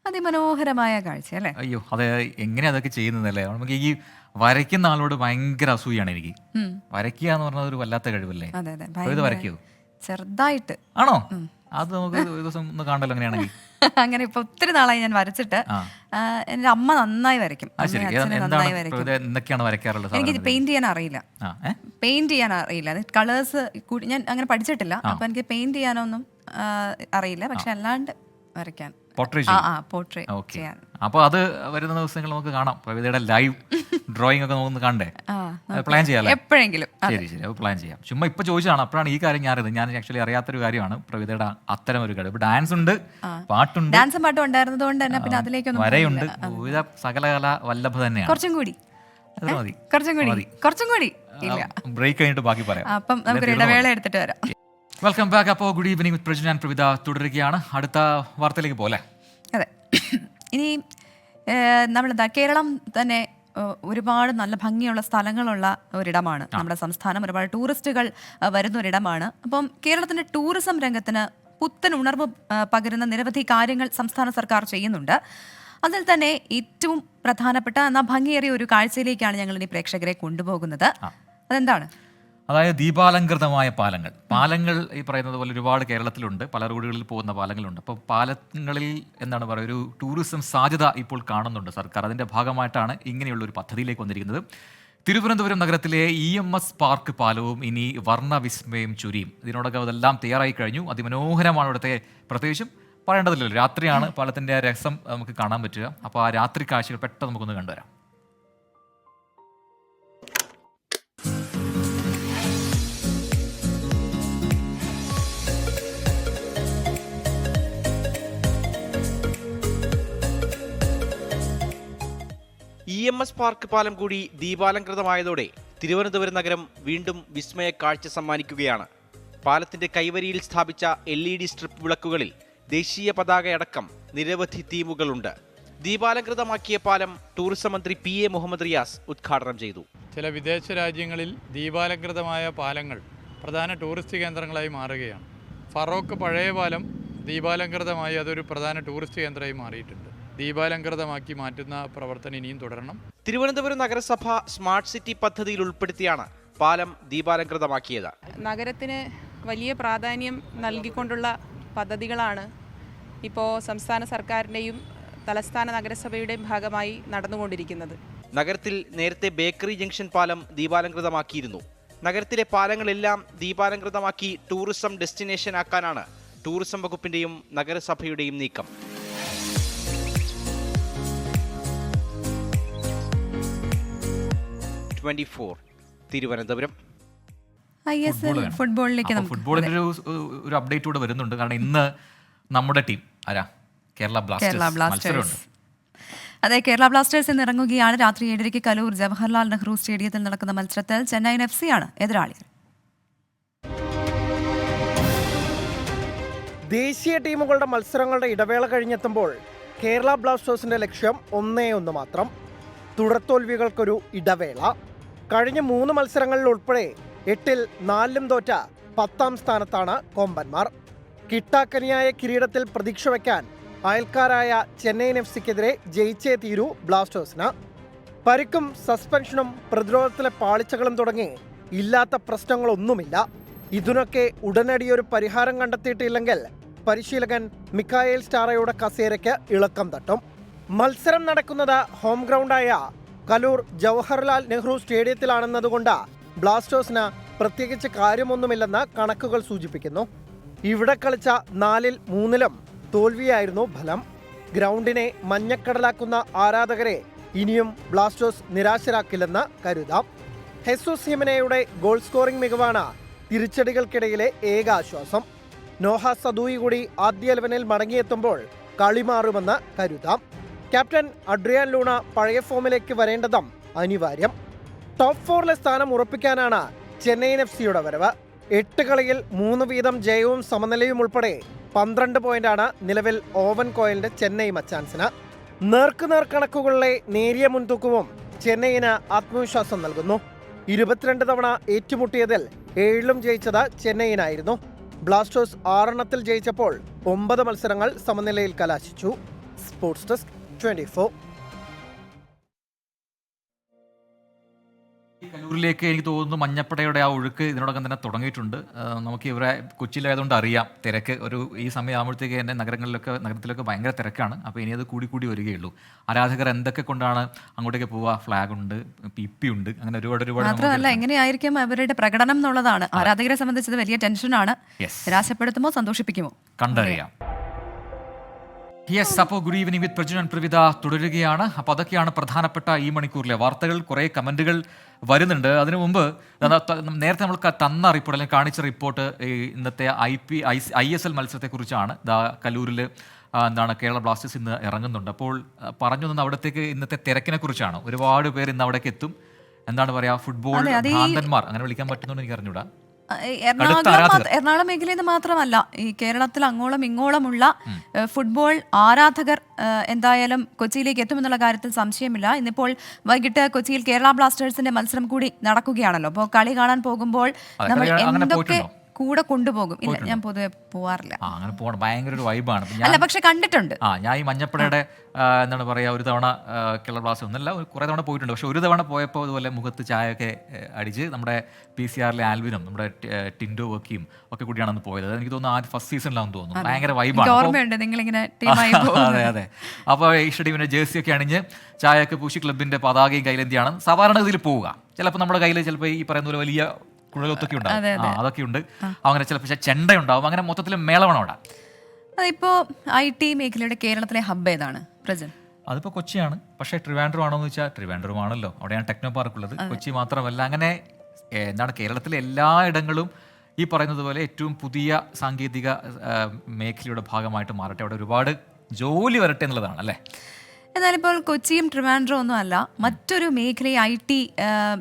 അതിമനോഹരമായ കാഴ്ച അല്ലേ? അയ്യോ, അത് എങ്ങനെ അതൊക്കെ ചെയ്യുന്നതല്ലേ. നമുക്ക് ഈ വരയ്ക്കുന്ന ആളോട് ഭയങ്കര അസൂയാണ് എനിക്ക്. വരയ്ക്കുക എന്ന് പറഞ്ഞത് ഒരു വല്ലാത്ത കഴിവല്ലേ. ഇത് വരയ്ക്കോ? ചെറുതായിട്ട്. ആണോ? അത് നമുക്ക് ഒരു ദിവസം ഒന്ന് കാണല്ലോ അങ്ങനെയാണെങ്കിൽ. അങ്ങനെ ഇപ്പൊ ഒത്തിരി നാളായി ഞാൻ വരച്ചിട്ട്. എന്റെ അമ്മ നന്നായി വരയ്ക്കും. എന്തൊക്കെയാണ് വരയ്ക്കാറുള്ളത്? എനിക്ക് പെയിന്റ് ചെയ്യാൻ അറിയില്ല. കളേഴ്സ് ഞാൻ അങ്ങനെ പഠിച്ചിട്ടില്ല. അപ്പൊ എനിക്ക് പെയിന്റ് ചെയ്യാനൊന്നും അറിയില്ല. പക്ഷെ അല്ലാണ്ട് വരയ്ക്കാൻ അപ്പൊ അത് വരുന്ന ദിവസങ്ങൾ നമുക്ക് കാണാം. പ്രവിതയുടെ ലൈവ് ഡ്രോയിങ് ഒക്കെ നമുക്ക് കണ്ടേ, പ്ലാൻ ചെയ്യാം എപ്പോഴെങ്കിലും. ശരി, അത് പ്ലാൻ ചെയ്യാം. ചുമ്മാ ഇപ്പൊ ചോദിച്ചാണ്, അപ്പോഴാണ് ഈ കാര്യം ഞാൻ ആക്ച്വലി അറിയാത്തൊരു കാര്യമാണ് പ്രവിതയുടെ അത്തരം ഒരു കഴിവ്. ഡാൻസ് ഉണ്ട്, പാട്ടുണ്ട്. ഡാൻസും പാട്ടും ഉണ്ടായിരുന്നതുകൊണ്ട് തന്നെ പിന്നെ അതിലേക്കൊന്നും വരയുണ്ട്. വിവിധ സകലകല വല്ലഭ തന്നെയാണ്. കുറച്ചും കൂടി ബ്രേക്ക് കഴിഞ്ഞിട്ട് ബാക്കി പറയാം. അപ്പം നമുക്ക് ഇടവേള എടുത്തിട്ട് വരാം. Welcome back. അപ്പോൾ good evening with Prajin and Pravitha തുടരുകയാണ്. അടുത്ത വാർത്തയിലേക്ക് പോലെ. അതെ, ഇനി നമ്മളെന്താ, കേരളം തന്നെ ഒരുപാട് നല്ല ഭംഗിയുള്ള സ്ഥലങ്ങളുള്ള ഒരിടമാണ് നമ്മുടെ സംസ്ഥാനം. ഒരുപാട് ടൂറിസ്റ്റുകൾ വരുന്ന ഒരിടമാണ്. അപ്പം കേരളത്തിൻ്റെ ടൂറിസം രംഗത്തിന് പുത്തൻ ഉണർവ് പകരുന്ന നിരവധി കാര്യങ്ങൾ സംസ്ഥാന സർക്കാർ ചെയ്യുന്നുണ്ട്. അതിൽ തന്നെ ഏറ്റവും പ്രധാനപ്പെട്ട എന്നാൽ ഭംഗിയേറിയ ഒരു കാഴ്ചയിലേക്കാണ് ഞങ്ങൾ ഇനി പ്രേക്ഷകരെ കൊണ്ടുപോകുന്നത്. അതെന്താണ്? അതായത് ദീപാലങ്കൃതമായ പാലങ്ങൾ ഈ പറയുന്നത് പോലെ ഒരുപാട് കേരളത്തിലുണ്ട്. പല റോഡുകളിൽ പോകുന്ന പാലങ്ങളുണ്ട്. അപ്പോൾ പാലങ്ങളിൽ എന്താണ് പറയുക, ഒരു ടൂറിസം സാധ്യത ഇപ്പോൾ കാണുന്നുണ്ട് സർക്കാർ. അതിൻ്റെ ഭാഗമായിട്ടാണ് ഇങ്ങനെയുള്ള ഒരു പദ്ധതിയിലേക്ക് വന്നിരിക്കുന്നത്. തിരുവനന്തപുരം നഗരത്തിലെ EMS പാർക്ക് പാലവും ഇനി വർണ്ണവിസ്മയം ചുരിയും. ഇതിനോടൊക്കെ അതെല്ലാം തയ്യാറായി കഴിഞ്ഞു. അതിമനോഹരമാണ് ഇവിടുത്തെ, പ്രത്യേകിച്ചും പറയേണ്ടതില്ലല്ലോ, രാത്രിയാണ് പാലത്തിൻ്റെ രസം നമുക്ക് കാണാൻ പറ്റുക. അപ്പോൾ ആ രാത്രി കാഴ്ചകൾ പെട്ടെന്ന് നമുക്കൊന്ന് കണ്ടുവരാം. EMS പാർക്ക് പാലം കൂടി ദീപാലങ്കൃതമായതോടെ തിരുവനന്തപുരം നഗരം വീണ്ടും വിസ്മയ കാഴ്ച സമ്മാനിക്കുകയാണ്. പാലത്തിന്റെ കൈവരിയിൽ സ്ഥാപിച്ച LED സ്ട്രിപ്പ് വിളക്കുകളിൽ ദേശീയ പതാകയടക്കം നിരവധി തീമുകളുണ്ട്. ദീപാലങ്കൃതമാക്കിയ പാലം ടൂറിസം മന്ത്രി PA മുഹമ്മദ് റിയാസ് ഉദ്ഘാടനം ചെയ്തു. ചില വിദേശ രാജ്യങ്ങളിൽ ദീപാലങ്കൃതമായ പാലങ്ങൾ പ്രധാന ടൂറിസ്റ്റ് കേന്ദ്രങ്ങളായി മാറുകയാണ്. ഫറോക്ക് പഴയ പാലം ദീപാലങ്കൃതമായി അതൊരു പ്രധാന ടൂറിസ്റ്റ് കേന്ദ്രമായി മാറിയിട്ടുണ്ട്. ദീപാലങ്കൃതമാക്കി മാറ്റുന്ന പ്രവർത്തനം ഇനിയും തുടരണം. തിരുവനന്തപുരം നഗരസഭ സ്മാർട്ട് സിറ്റി പദ്ധതിയിൽ ഉൾപ്പെടുത്തിയാണ് പാലം ദീപാലങ്കൃതമാക്കിയത്. നഗരത്തിന് വലിയ പ്രാധാന്യം നൽകിക്കൊണ്ടുള്ള പദ്ധതികളാണ് ഇപ്പോൾ സംസ്ഥാന സർക്കാരിൻ്റെയും തലസ്ഥാന നഗരസഭയുടെയും ഭാഗമായി നടന്നുകൊണ്ടിരിക്കുന്നത്. നഗരത്തിൽ നേരത്തെ ബേക്കറി ജംഗ്ഷൻ പാലം ദീപാലങ്കൃതമാക്കിയിരുന്നു. നഗരത്തിലെ പാലങ്ങളെല്ലാം ദീപാലങ്കൃതമാക്കി ടൂറിസം ഡെസ്റ്റിനേഷൻ ആക്കാനാണ് ടൂറിസം വകുപ്പിന്റെയും നഗരസഭയുടെയും നീക്കം. തിരുവനന്തപുരം. ഫുട്ബോളിലേക്ക് ഫുട്ബോളിന്റെ ഒരു അപ്ഡേറ്റ് കൂടെ വരുന്നുണ്ട്. കാരണം ഇന്ന് നമ്മുടെ ടീം ആരാ? കേരള ബ്ലാസ്റ്റേഴ്സ്. അതെ, കേരള ബ്ലാസ്റ്റേഴ്സ് ഇന്ന് ഇറങ്ങുകയാണ്. രാത്രി 7:30 കലൂർ ജവഹർലാൽ നെഹ്റു സ്റ്റേഡിയത്തിൽ നടക്കുന്ന മത്സരത്തിൽ ചെന്നൈയിൻ FC ആണ് എതിരാളികൾ. ദേശീയ ടീമുകളുടെ മത്സരങ്ങളുടെ ഇടവേള കഴിഞ്ഞെത്തുമ്പോൾ കേരള ബ്ലാസ്റ്റേഴ്സിന്റെ ലക്ഷ്യം 1-1 മാത്രം. തുടർത്തോൽവികൾക്കൊരു ഇടവേള. കഴിഞ്ഞ 3 മത്സരങ്ങളിൽ ഉൾപ്പെടെ 8-ൽ 4 തോറ്റ 10ാം സ്ഥാനത്താണ് കൊമ്പന്മാർ. കിട്ടാക്കനിയായ കിരീടത്തിൽ പ്രതീക്ഷ വയ്ക്കാൻ അയൽക്കാരായ ചെന്നൈയിൻ FCക്കെതിരെ ജയിച്ചേ തീരൂ ബ്ലാസ്റ്റേഴ്സിന്. പരിക്കും സസ്പെൻഷനും പ്രതിരോധത്തിലെ പാളിച്ചകളും തുടങ്ങി ഇല്ലാത്ത പ്രശ്നങ്ങളൊന്നുമില്ല. ഇതിനൊക്കെ ഉടനടിയൊരു പരിഹാരം കണ്ടെത്തിയിട്ടില്ലെങ്കിൽ പരിശീലകൻ മിക്കായേൽ സ്റ്റാറയുടെ കസേരയ്ക്ക് ഇളക്കം തട്ടും. മത്സരം നടക്കുന്നത് ഹോം ഗ്രൗണ്ടായ കലൂർ ജവഹർലാൽ നെഹ്റു സ്റ്റേഡിയത്തിലാണെന്നതുകൊണ്ട് ബ്ലാസ്റ്റേഴ്സിന് പ്രത്യേകിച്ച് കാര്യമൊന്നുമില്ലെന്ന് കണക്കുകൾ സൂചിപ്പിക്കുന്നു. ഇവിടെ കളിച്ച 4-ൽ 3-ലും തോൽവിയായിരുന്നു ഫലം. ഗ്രൗണ്ടിനെ മഞ്ഞക്കടലാക്കുന്ന ആരാധകരെ ഇനിയും ബ്ലാസ്റ്റേഴ്സ് നിരാശരാക്കില്ലെന്ന് കരുതാം. ഹെസൂസ് ഹിമനയുടെ ഗോൾ സ്കോറിംഗ് മികവാണ് തിരിച്ചടികൾക്കിടയിലെ ഏക ആശ്വാസം. നോഹ സദൂയി കൂടി ആദ്യ 11-ൽ മടങ്ങിയെത്തുമ്പോൾ കളി മാറുമെന്ന് കരുതാം. ക്യാപ്റ്റൻ അഡ്രിയാൻ ലൂണ പഴയ ഫോമിലേക്ക് വരേണ്ടതും അനിവാര്യം. ടോപ്പ് 4-ലെ സ്ഥാനം ഉറപ്പിക്കാനാണ് ചെന്നൈയിൻ FCയുടെ വരവ്. 8 കളിയിൽ 3 വീതം ജയവും സമനിലയും ഉൾപ്പെടെ 12 പോയിന്റാണ് നിലവിൽ ഓവൻ കോയലിന്റെ ചെന്നൈ മച്ചാൻസിന്. നേർക്കുനേർ കണക്കുകളിലെ നേരിയ മുൻതൂക്കവും ചെന്നൈയിന് ആത്മവിശ്വാസം നൽകുന്നു. 22 തവണ ഏറ്റുമുട്ടിയതിൽ 7-ലും ജയിച്ചത് ചെന്നൈയിനായിരുന്നു. ബ്ലാസ്റ്റേഴ്സ് 6-എണ്ണത്തിൽ ജയിച്ചപ്പോൾ 9 മത്സരങ്ങൾ സമനിലയിൽ കലാശിച്ചു. Sports desk 24. കലൂരിലേക്ക് എനിക്ക് തോന്നുന്നു മഞ്ഞപ്പടയുടെ ആ ഒഴുക്ക് ഇതിനോടകം തന്നെ തുടങ്ങിയിട്ടുണ്ട്. നമുക്ക് ഇവരെ കൊച്ചിയിലായതുകൊണ്ട് അറിയാം തിരക്ക്. ഈ സമയമാകുമ്പോഴത്തേക്ക് തന്നെ നഗരത്തിലൊക്കെ ഭയങ്കര തിരക്കാണ്. അപ്പോൾ ഇനി അത് കൂടി വരികയുള്ളൂ. ആരാധകർ എന്തൊക്കെ കൊണ്ടാണ് അങ്ങോട്ടേക്ക് പോവുക? ഫ്ലാഗ് ഉണ്ട്, PP ഉണ്ട്, അങ്ങനെ ഒരുപാട് മാത്രമല്ല എങ്ങനെയായിരിക്കും അവരുടെ പ്രകടനം എന്നുള്ളതാണ് ആരാധകരെ സംബന്ധിച്ചത് വലിയ ടെൻഷനാണ്. നിരാശപ്പെടുത്തുമോ സന്തോഷിപ്പിക്കുമോ കണ്ടറിയാം. യെസ്, അപ്പോൾ good evening with Prajun and Pravitha തുടരുകയാണ്. അപ്പോൾ അതൊക്കെയാണ് പ്രധാനപ്പെട്ട ഈ മണിക്കൂറിലെ വാർത്തകൾ. കുറേ കമൻറ്റുകൾ വരുന്നുണ്ട്. അതിനു മുമ്പ് നേരത്തെ നമ്മൾ തന്ന റിപ്പോർട്ട് അല്ലെങ്കിൽ കാണിച്ച റിപ്പോർട്ട് ഇന്നത്തെ ISL മത്സരത്തെക്കുറിച്ചാണ്. കലൂരിൽ കേരള ബ്ലാസ്റ്റേഴ്സ് ഇന്ന് ഇറങ്ങുന്നുണ്ട്. അപ്പോൾ പറഞ്ഞു തന്ന അവിടത്തേക്ക് ഇന്നത്തെ തിരക്കിനെ കുറിച്ചാണ്. ഒരുപാട് പേർ ഇന്ന് അവിടേക്ക് എത്തും. എന്താണ് പറയുക, ഫുട്ബോൾ ഭ്രാന്തന്മാർ അങ്ങനെ വിളിക്കാൻ പറ്റുന്നുണ്ട് എനിക്ക് അറിഞ്ഞൂടാ. എറണാകുളം മേഖലയിൽ നിന്ന് മാത്രമല്ല, ഈ കേരളത്തിൽ അങ്ങോളം ഇങ്ങോളമുള്ള ഫുട്ബോൾ ആരാധകർ എന്തായാലും കൊച്ചിയിലേക്ക് എത്തുമെന്നുള്ള കാര്യത്തിൽ സംശയമില്ല. ഇന്നിപ്പോൾ വൈകിട്ട് കൊച്ചിയിൽ കേരള ബ്ലാസ്റ്റേഴ്സിന്റെ മത്സരം കൂടി നടക്കുകയാണല്ലോ. അപ്പോൾ കളി കാണാൻ പോകുമ്പോൾ നമ്മൾ എന്തൊക്കെ കൂടെ കൊണ്ടുപോകും? ഇല്ല, ഞാൻ പൊതുവെ പോവാറില്ല. അങ്ങനെ പോകണം, ഭയങ്കര ഒരു വൈബാണ്. അല്ല, പക്ഷെ കണ്ടിട്ടുണ്ട്. ഞാൻ ഈ മഞ്ഞപ്പടയുടെ എന്താണ് പറയുക, ഒരു തവണ കേരള ബ്ലാസ്റ്റേഴ്സ് ഒന്നല്ല കുറേ തവണ പോയിട്ടുണ്ട്. പക്ഷെ ഒരു തവണ പോയപ്പോൾ അതുപോലെ മുഖത്ത് ചായയൊക്കെ അടിച്ച് നമ്മുടെ PCR-ലെ ആൽവിനും നമ്മുടെ ടിൻഡോ വർക്കിയും ഒക്കെ കൂടിയാണ് അന്ന് പോയത്. എനിക്ക് തോന്നുന്നു ഫസ്റ്റ് സീസണിലാണെന്ന് തോന്നുന്നു. ഭയങ്കര വൈബാണ്. ഓർമ്മയുണ്ട് നിങ്ങളിങ്ങനെ അതെ. അപ്പോൾ ഈസ്റ്റ് ടീമിന്റെ ജേഴ്സിയൊക്കെ അണിഞ്ഞ് ചായയൊക്കെ പൂശി ക്ലബിന്റെ പതാകയും കൈലേന്തിയാണ് സാധാരണഗതിയിൽ പോവുക. ചിലപ്പോൾ നമ്മുടെ കയ്യിൽ ചിലപ്പോൾ ഈ പറയുന്ന പോലെ വലിയ കുഴലൊത്തൊക്കെ ഉണ്ടാവും, അതൊക്കെ ഉണ്ട്. അങ്ങനെ ചിലപ്പോൾ ചെണ്ടയുണ്ടാവും. അങ്ങനെ മൊത്തത്തിൽ മേളമാണ് അവിടെ. അതിപ്പോ IT മേഖലയുടെ കേരളത്തിലെ ഹബ്ബ് ഏതാണ് പ്രജൻ? അതിപ്പോൾ കൊച്ചിയാണ്. പക്ഷേ ട്രിവാൻഡ്രം ആണോ എന്ന് വെച്ചാൽ ട്രിവാൻഡ്രം ആണല്ലോ, അവിടെയാണ് ടെക്നോ പാർക്ക് ഉള്ളത്. കൊച്ചി മാത്രമല്ല, അങ്ങനെ കേരളത്തിലെ എല്ലായിടങ്ങളും ഈ പറയുന്നത് പോലെ ഏറ്റവും പുതിയ സാങ്കേതിക മേഖലയുടെ ഭാഗമായിട്ട് മാറട്ടെ, അവിടെ ഒരുപാട് ജോലി വരട്ടെ എന്നുള്ളതാണ് അല്ലേ. എന്നാലിപ്പോൾ കൊച്ചിയും ട്രിവാൻഡ്രം ഒന്നും അല്ല, മറ്റൊരു മേഖലയെ IT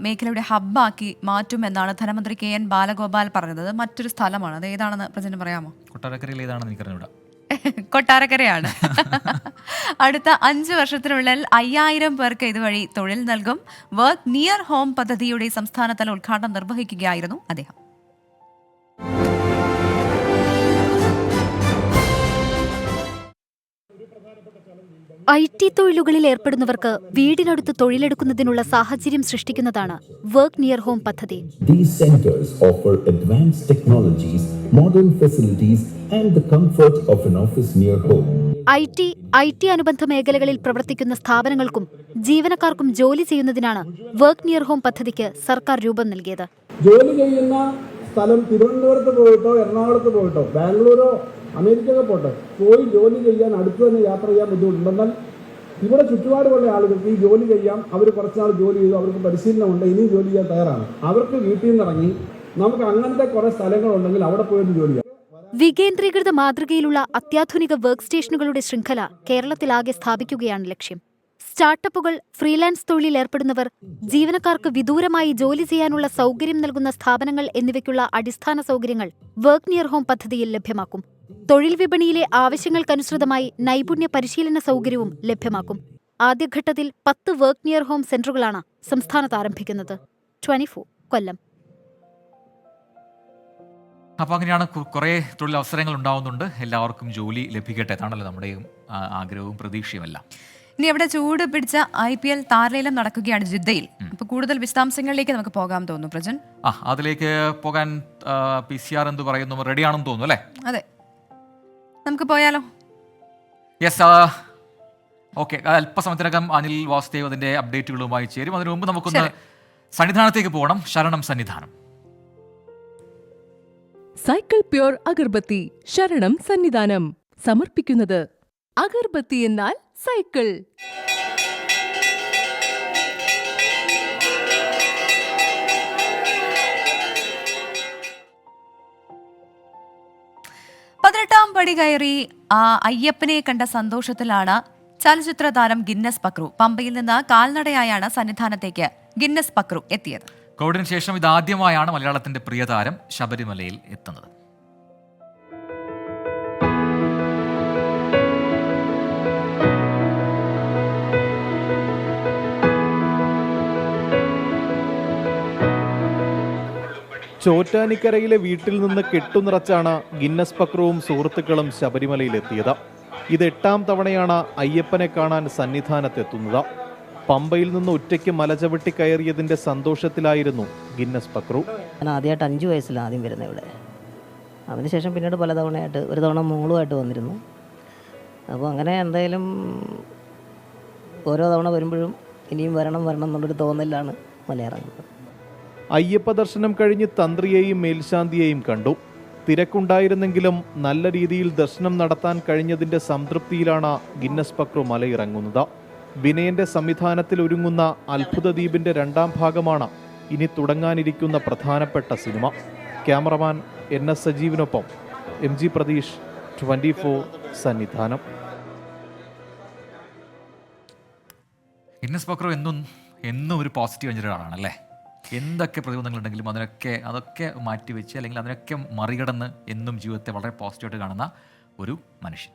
മേഖലയുടെ ഹബ്ബാക്കി മാറ്റുമെന്നാണ് ധനമന്ത്രി KN ബാലഗോപാൽ പറഞ്ഞത്. മറ്റൊരു സ്ഥലമാണ്, അത് ഏതാണെന്ന് പ്രസിഡന്റ് പറയാമോ? കൊട്ടാരക്കരയിൽ ഏതാണെന്ന് എനിക്കറിഞ്ഞൂടാ. കൊട്ടാരക്കരയാണ്. അടുത്ത 5 വർഷത്തിനുള്ളിൽ 5000 പേർക്ക് ഇതുവഴി തൊഴിൽ നൽകും. വർക്ക് നിയർ ഹോം പദ്ധതിയുടെ സംസ്ഥാനതല ഉദ്ഘാടനം നിർവഹിക്കുകയായിരുന്നു അദ്ദേഹം. IT തൊഴിലുകളിൽ ഏർപ്പെടുന്നവർക്ക് വീടിനടുത്ത് തൊഴിലെടുക്കുന്നതിനുള്ള സാഹചര്യം സൃഷ്ടിക്കുന്നതാണ് വർക്ക് നിയർ ഹോം പദ്ധതി. These centers offer advanced technologies, modern facilities and the comfort of an office near home. IT അനുബന്ധ മേഖലകളിൽ പ്രവർത്തിക്കുന്ന സ്ഥാപനങ്ങൾക്കും ജീവനക്കാർക്കും ജോലി ചെയ്യുന്നതിനാണ് വർക്ക് നിയർ ഹോം പദ്ധതിക്ക് സർക്കാർ രൂപം നൽകിയത്. ജോലി ചെയ്യുന്ന സ്ഥലം തിരുവനന്തപുരത്ത് പോയിട്ടോ എറണാകുളത്ത് പോയിട്ടോ ബാംഗ്ലൂരോ അമേരിക്കയൊക്കെ പോട്ടെ പോയി ജോലി ചെയ്യാൻ അടുത്ത് തന്നെ യാത്ര ചെയ്യാൻ ബുദ്ധിമുട്ടുണ്ടെന്നാൽ ഇവിടെ ചുറ്റുപാടുമുള്ള ആളുകൾക്ക് ഈ ജോലി ചെയ്യാം. അവർ കുറച്ചാൾ ജോലി ചെയ്തു, അവർക്ക് പരിശീലനമുണ്ട്, ഇനിയും ജോലി ചെയ്യാൻ തയ്യാറാണ്. അവർക്ക് വീട്ടിൽ നിന്ന് ഇറങ്ങി നമുക്ക് അങ്ങനത്തെ കുറേ സ്ഥലങ്ങളുണ്ടെങ്കിൽ അവിടെ പോയിട്ട് ജോലി ചെയ്യാം. വികേന്ദ്രീകൃത മാതൃകയിലുള്ള അത്യാധുനിക വർക്ക് സ്റ്റേഷനുകളുടെ ശൃംഖല കേരളത്തിലാകെ സ്ഥാപിക്കുകയാണ് ലക്ഷ്യം. സ്റ്റാർട്ടപ്പുകൾ, ഫ്രീലാൻസ് തൊഴിലിൽ ഏർപ്പെടുന്നവർ, ജീവനക്കാർക്ക് വിദൂരമായി ജോലി ചെയ്യാനുള്ള സൗകര്യം നൽകുന്ന സ്ഥാപനങ്ങൾ എന്നിവയ്ക്കുള്ള അടിസ്ഥാന സൗകര്യങ്ങൾ വർക്ക് നിയർ ഹോം പദ്ധതിയിൽ ലഭ്യമാക്കും. തൊഴിൽ വിപണിയിലെ ആവശ്യങ്ങൾക്കനുസൃതമായി നൈപുണ്യ പരിശീലന സൗകര്യവും ലഭ്യമാക്കും. ആദ്യഘട്ടത്തിൽ 10 വർക്ക് നിയർ ഹോം സെന്ററുകളാണ് സംസ്ഥാനത്ത് ആരംഭിക്കുന്നത്. 24 കൊല്ലം. അപ്പോൾ അങ്ങനെയാണ് കുറേ തൊഴിലവസരങ്ങൾ ഉണ്ടാവുന്നുണ്ട്. എല്ലാവർക്കും ജോലി ലഭിക്കട്ടെ എന്നാണല്ലോ നമ്മുടെയും ആഗ്രഹവും പ്രതീക്ഷയുമെല്ലാം. ഇനി അവിടെ ചൂട് പിടിച്ച IPL താരലേലം നടക്കുകയാണ് ജിദ്ദയിൽ. അപ്പോൾ കൂടുതൽ വിശദാംശങ്ങളിലേക്ക് നമുക്ക് പോകാൻ തോന്നുന്നു പ്രജൻ. അതിലേക്ക് പോകാൻ PCR എന്ത് പറയുന്നു, റെഡിയാണെന്ന് തോന്നുന്നു അല്ലേ? അതെ, നമുക്ക് പോയാലോ? Yes, okay. അല്പസമയത്തിനകം അനിൽ വാസുദേവ് അതിന്റെ അപ്ഡേറ്റുകളുമായി ചേരും. അതിനു മുമ്പ് നമുക്കൊന്ന് സന്നിധാനത്തേക്ക് പോകണം. ശരണം സന്നിധാനം. സൈക്കിൾ പ്യൂർ അഗർബത്തി ശരണം സന്നിധാനം സമർപ്പിക്കുന്നത് അഗർബത്തി എന്നാൽ സൈക്കിൾ. പതിനെട്ടാം പടി കയറി അയ്യപ്പനെ കണ്ട സന്തോഷത്തിലാണ് ചലച്ചിത്ര താരം ഗിന്നസ് പക്രു. പമ്പയിൽ നിന്ന് കാൽനടയായാണ് സന്നിധാനത്തേക്ക് ഗിന്നസ് പക്രു എത്തിയത്. കോവിഡിന് ശേഷം ഇതാദ്യമായാണ് മലയാളത്തിന്റെ പ്രിയതാരം ശബരിമലയിൽ എത്തുന്നത്. ചോറ്റാനിക്കരയിലെ വീട്ടിൽ നിന്ന് കെട്ടുനിറച്ചാണ് ഗിന്നസ് പക്രുവും സുഹൃത്തുക്കളും ശബരിമലയിലെത്തിയത്. ഇത് 8ാം തവണയാണ് അയ്യപ്പനെ കാണാൻ സന്നിധാനത്തെത്തുന്നത്. പമ്പയിൽ നിന്ന് ഒറ്റയ്ക്ക് മലചവിട്ടി കയറിയതിന്റെ സന്തോഷത്തിലായിരുന്നു ഗിന്നസ് പക്രു. ഞാൻ ആദ്യമായിട്ട് 5 വയസ്സിലാണ് ആദ്യം വരുന്നത് ഇവിടെ. അതിനുശേഷം പിന്നീട് പലതവണയായിട്ട്, ഒരു തവണ മോളുമായിട്ട് വന്നിരുന്നു. അപ്പോൾ അങ്ങനെ എന്തായാലും ഓരോ തവണ വരുമ്പോഴും ഇനിയും വരണം എന്നുള്ളൊരു തോന്നലാണ് മലയിറങ്ങുന്നത്. അയ്യപ്പ ദർശനം കഴിഞ്ഞ് തന്ത്രിയെയും മേൽശാന്തിയെയും കണ്ടു. തിരക്കുണ്ടായിരുന്നെങ്കിലും നല്ല രീതിയിൽ ദർശനം നടത്താൻ കഴിഞ്ഞതിന്റെ സംതൃപ്തിയിലാണ് ഗിന്നസ് പക്രു മലയിറങ്ങുന്നത്. വിനയന്റെ സംവിധാനത്തിൽ ഒരുങ്ങുന്ന അത്ഭുതദ്വീപിന്റെ 2ാം ഭാഗമാണ് ഇനി തുടങ്ങാനിരിക്കുന്ന പ്രധാനപ്പെട്ട cinema. Cameraman NS സജീവിനൊപ്പം MG Pratheesh, 24 Sannidhanam. Guinness Pakru എന്നും ഒരു പോസിറ്റീവ് എഞ്ചിനാണല്ലേ. എന്തൊക്കെ പ്രതിബന്ധങ്ങളുണ്ടെങ്കിലും അതൊക്കെ മാറ്റിവെച്ച് അല്ലെങ്കിൽ അതിനൊക്കെ മറികടന്ന് എന്നും ജീവിതത്തെ വളരെ പോസിറ്റീവായിട്ട് കാണുന്ന ഒരു മനുഷ്യൻ.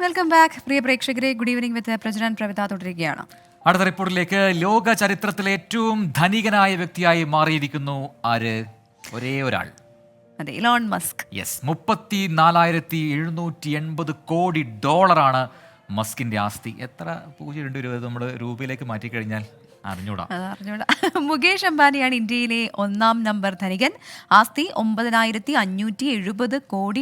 വെൽക്കം ബാക്ക് പ്രിയ പ്രേക്ഷകരെ. ഗുഡ് ഈവനിംഗ് വിത്ത് പ്രജനൻ പ്രവിത തുടരുകയാണ്. അടുത്ത റിപ്പോർട്ടിലേക്ക്. ലോക ചരിത്രത്തിലെ ഏറ്റവും ധനികനായ വ്യക്തിയായി മാറിയിരിക്കുന്നു ആര്? ഒരേ ഒരാൾ. അതെ, ഇലോൺ മസ്ക്. യെസ്, $34,780 കോടി മസ്കിന്റെ ആസ്തി. എത്ര പൂജ്യം നമ്മുടെ രൂപയിലേക്ക് മാറ്റിക്കഴിഞ്ഞാൽ അറിഞ്ഞൂടാ. മുകേഷ് അംബാനിയാണ് ഇന്ത്യയിലെ 1ാം നമ്പർ ധനികൻ. ആസ്തി $9,570 കോടി.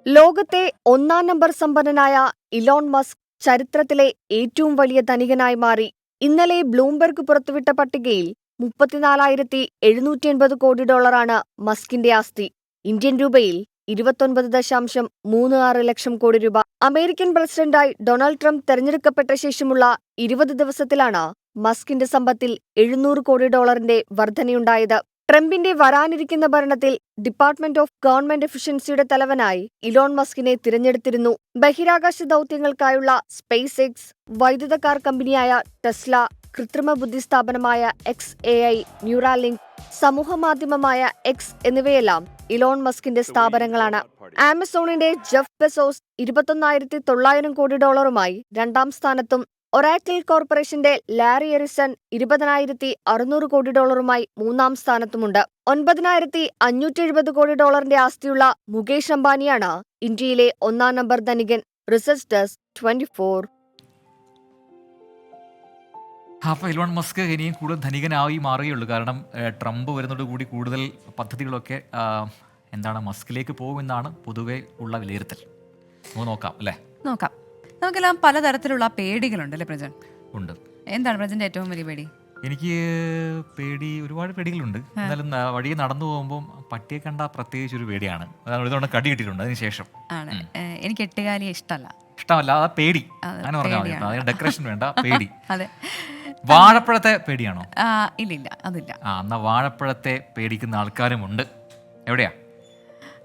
ലോകത്തെ 1ാം നമ്പർ സമ്പന്നനായ ഇലോൺ മസ്ക് ചരിത്രത്തിലെ ഏറ്റവും വലിയ ധനികനായി മാറി. ഇന്നലെ ബ്ലൂംബെർഗ് പുറത്തുവിട്ട പട്ടികയിൽ $34,780 കോടി മസ്കിന്റെ ആസ്തി. ഇന്ത്യൻ രൂപയിൽ 29.36 ലക്ഷം കോടി രൂപ. അമേരിക്കൻ പ്രസിഡന്റായി ഡൊണാൾഡ് ട്രംപ് തെരഞ്ഞെടുക്കപ്പെട്ട ശേഷമുള്ള 20 ദിവസത്തിലാണ് മസ്കിന്റെ സമ്പത്തിൽ $700 കോടി വർധനയുണ്ടായത്. ട്രംപിന്റെ വരാനിരിക്കുന്ന ഭരണത്തിൽ ഡിപ്പാർട്ട്മെന്റ് ഓഫ് ഗവൺമെന്റ് എഫിഷ്യൻസിയുടെ തലവനായി ഇലോൺ മസ്കിനെ തിരഞ്ഞെടുത്തിരുന്നു. ബഹിരാകാശ ദൗത്യങ്ങൾക്കായുള്ള സ്പേസ് എക്സ്, വൈദ്യുത കാർ കമ്പനിയായ ടെസ്ല, കൃത്രിമ ബുദ്ധി സ്ഥാപനമായ XAI, ന്യൂറാലിങ്ക്, സമൂഹമാധ്യമമായ X എന്നിവയെല്ലാം ഇലോൺ മസ്കിന്റെ സ്ഥാപനങ്ങളാണ്. ആമസോണിന്റെ ജെഫ് ബെസോസ് 21,900 കോടി ഡോളറുമായി രണ്ടാം സ്ഥാനത്തും ഒറാക്കിൾ കോർപ്പറേഷന്റെ ലാരി എറിസൺ 20,600 കോടി ഡോളറുമായി മൂന്നാം സ്ഥാനത്തുമുണ്ട്. 9,570 കോടി ഡോളറിന്റെ ആസ്തിയുള്ള മുകേഷ് അംബാനിയാണ് ഇന്ത്യയിലെ ഒന്നാം നമ്പർ ധനികൻ. Research desk 24. അപ്പോൾ ഇലോൺ മസ്ക് ഇനിയും കൂടുതൽ ധനികനായി മാറുകയുള്ളൂ. കാരണം ട്രംപ് വരുന്നതോടുകൂടി കൂടുതൽ പദ്ധതികളൊക്കെ മസ്കിലേക്ക് പോകുമെന്നാണ് പൊതുവെ ഉള്ള വിലയിരുത്തൽ. നമുക്ക് നോക്കാം അല്ലേ? നോക്കാം. നമുക്കെല്ലാം പലതരത്തിലുള്ള പേടികളുണ്ടല്ലേ പ്രജൻ? ഉണ്ട്. എന്താണ് പ്രജന്റെ ഏറ്റവും വലിയ പേടി? എനിക്ക് ഒരുപാട് പേടികളുണ്ട്. എന്നാലും വഴിയെ നടന്നു പോകുമ്പോൾ പട്ടിയെ കണ്ട പ്രത്യേകിച്ച് ഒരു പേടിയാണ്. ഇതോടെ കടി കിട്ടിയിട്ടുണ്ട്. അതിനുശേഷം എനിക്ക് എട്ടുകാലിയെ ഇഷ്ടമല്ല. ആ പേടി അങ്ങനെ പറഞ്ഞാൽ മതി. അതിന് ഡെക്കറേഷൻ വേണ്ട, പേടി. അതെ. വാഴപ്പഴത്തെ പേടിയാണോ? ഇല്ല, അതില്ല. എന്നാ വാഴപ്പഴത്തെ പേടിക്കുന്ന ആൾക്കാരുമുണ്ട്. എവിടെയാ?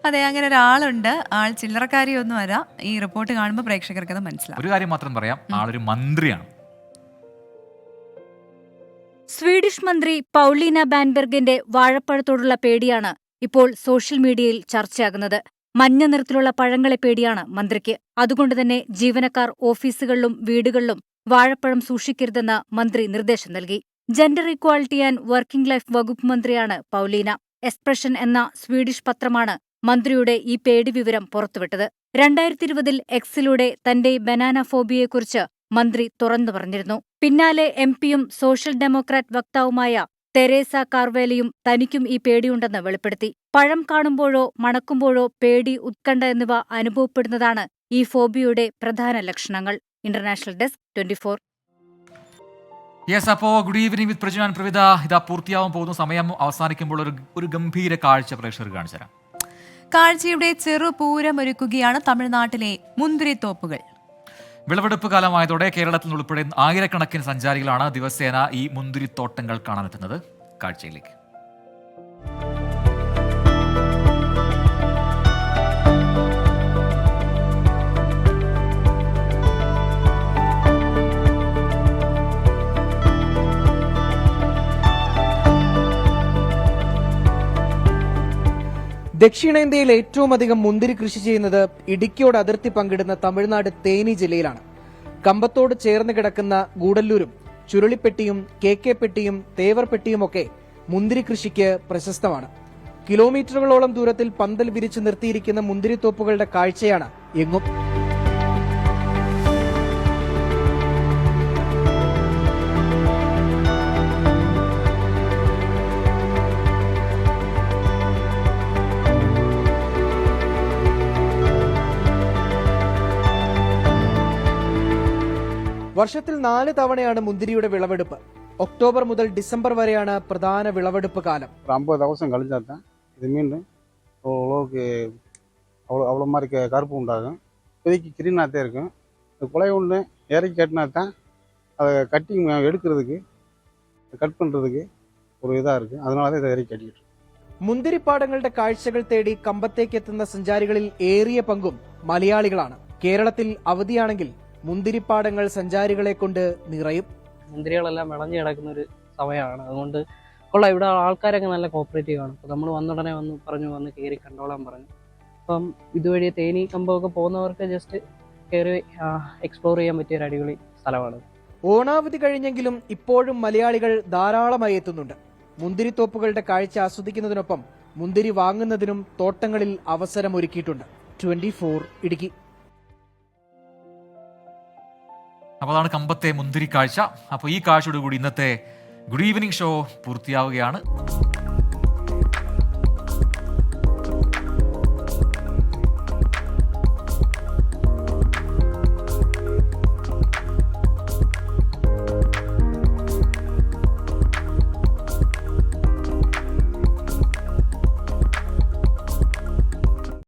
അതെ, അങ്ങനെ ഒരാളുണ്ട്. ആൾ ചില്ലറക്കാരിയൊന്നും അല്ല. ഈ റിപ്പോർട്ട് കാണുമ്പോൾ പ്രേക്ഷകർക്ക് അത് മനസ്സിലാവും. ഒരു കാര്യം മാത്രം പറയാം, ആളൊരു മന്ത്രിയാണ്. സ്വീഡിഷ് മന്ത്രി പൗളീന ബാൻബെർഗിന്റെ വാഴപ്പഴത്തോടുള്ള പേടിയാണ് ഇപ്പോൾ സോഷ്യൽ മീഡിയയിൽ ചർച്ചയാകുന്നത്. മഞ്ഞ നിറത്തിലുള്ള പഴങ്ങളെ പേടിയാണ് മന്ത്രിക്ക്. അതുകൊണ്ട് തന്നെ ജീവനക്കാർ ഓഫീസുകളിലും വീടുകളിലും വാഴപ്പഴം സൂക്ഷിക്കരുതെന്ന് മന്ത്രി നിർദ്ദേശം നൽകി. Gender equality and working life വകുപ്പ് മന്ത്രിയാണ് പൗലീന. എക്സ്പ്രഷൻ എന്ന സ്വീഡിഷ് പത്രമാണ് മന്ത്രിയുടെ ഈ പേടി വിവരം പുറത്തുവിട്ടത്. 2020 എക്സിലൂടെ തന്റെ ബനാന ഫോബിയയെക്കുറിച്ച് മന്ത്രി തുറന്നു പറഞ്ഞിരുന്നു. പിന്നാലെ എംപിയും സോഷ്യൽ ഡെമോക്രാറ്റ് വക്താവുമായ തെരേസ കാർവേലയും തനിക്കും ഈ പേടിയുണ്ടെന്ന് വെളിപ്പെടുത്തി. പഴം കാണുമ്പോഴോ മണക്കുമ്പോഴോ പേടി, ഉത്കണ്ഠ എന്നിവ അനുഭവപ്പെടുന്നതാണ് ഈ ഫോബിയയുടെ പ്രധാന ലക്ഷണങ്ങൾ. International desk 24. യെസ്, അപ്പോൾ good evening with Praju and Pravitha. ഇതാ പൂർത്തിയാവാൻ പോകുന്ന സമയം അവസാനിക്കുമ്പോൾ ഒരു ഗംഭീര കാഴ്ച പ്രേക്ഷകർക്ക് കാണിച്ചു തരാം. കാഴ്ചയുടെ ചെറുപൂരം ഒരുക്കുകയാണ് തമിഴ്നാട്ടിലെ മുന്തിരിത്തോപ്പുകൾ. വിളവെടുപ്പ് കാലമായതോടെ കേരളത്തിൽ നിന്നുൾപ്പെടെ ആയിരക്കണക്കിന് സഞ്ചാരികളാണ് ദിവസേന ഈ മുന്തിരിത്തോട്ടങ്ങൾ കാണാനെത്തുന്നത്. കാഴ്ചയിലേക്ക്. ദക്ഷിണേന്ത്യയിൽ ഏറ്റവും അധികം മുന്തിരി കൃഷി ചെയ്യുന്നത് ഇടുക്കിയോട് അതിർത്തി പങ്കിടുന്ന തമിഴ്നാട് തേനി ജില്ലയിലാണ്. കമ്പത്തോട് ചേർന്ന് കിടക്കുന്ന ഗൂഡല്ലൂരും ചുരുളിപ്പെട്ടിയും KK പെട്ടിയും തേവർപ്പെട്ടിയുമൊക്കെ മുന്തിരി കൃഷിക്ക് പ്രശസ്തമാണ്. കിലോമീറ്ററുകളോളം ദൂരത്തിൽ പന്തൽ വിരിച്ചു നിർത്തിയിരിക്കുന്ന മുന്തിരിത്തോപ്പുകളുടെ കാഴ്ചയാണ് എങ്ങും. വർഷത്തിൽ 4 തവണയാണ് മുന്തിരിയുടെ വിളവെടുപ്പ്. ഒക്ടോബർ മുതൽ ഡിസംബർ വരെയാണ് പ്രധാന വിളവെടുപ്പ് കാലം. 50 ദിവസം கழிச்சாதான் இது மீண்டும் ஓரளவுக்கு அவ்வளோ மாதிரி கருப்பு உண்டாகும். இப்போதைக்கு கிரீனாகத்தே இருக்கும். குலை ஒன்று இறக்கி கட்டினா தான் அதை கட்டிங் எடுக்கிறதுக்கு கட் பண்ணுறதுக்கு ஒரு இதாக இருக்குது. அதனால தான் இதை இறக்கி கட்டிக்கிட்டு. മുന്തിരിപ്പാടങ്ങളുടെ കാഴ്ചകൾ തേടി കമ്പത്തേക്ക് എത്തുന്ന സഞ്ചാരികളിൽ ഏറിയ പങ്കും മലയാളികളാണ്. കേരളത്തിൽ അവധിയാണെങ്കിൽ മുന്തിരിപ്പാടങ്ങൾ സഞ്ചാരികളെ കൊണ്ട് നിറയും. മുന്തിരികളെല്ലാം വിളഞ്ഞു കിടക്കുന്ന ഒരു സമയമാണ്. അതുകൊണ്ട് ഇവിടെ ആൾക്കാരൊക്കെ നല്ല കോപ്പറേറ്റീവ് ആണ്. അപ്പോൾ നമ്മൾ വന്നുടനെ വന്ന് കയറി കണ്ടോളാൻ പറഞ്ഞു. അപ്പം ഇതുവഴി തേനി കമ്പമൊക്കെ പോകുന്നവർക്ക് ജസ്റ്റ് കയറി എക്സ്പ്ലോർ ചെയ്യാൻ പറ്റിയ ഒരു അടിപൊളി സ്ഥലമാണ്. ഓണാവധി കഴിഞ്ഞെങ്കിലും ഇപ്പോഴും മലയാളികൾ ധാരാളമായി എത്തുന്നുണ്ട്. മുന്തിരിത്തോപ്പുകളുടെ കാഴ്ച ആസ്വദിക്കുന്നതിനൊപ്പം മുന്തിരി വാങ്ങുന്നതിനും തോട്ടങ്ങളിൽ അവസരമൊരുക്കിയിട്ടുണ്ട്. 24 ഇടുക്കി. അപ്പോൾ അതാണ് കമ്പത്തെ മുന്തിരി കാഴ്ച. അപ്പോൾ ഈ കാഴ്ചയോടുകൂടി ഇന്നത്തെ ഗുഡ് ഈവനിംഗ് ഷോ പൂർത്തിയാവുകയാണ്.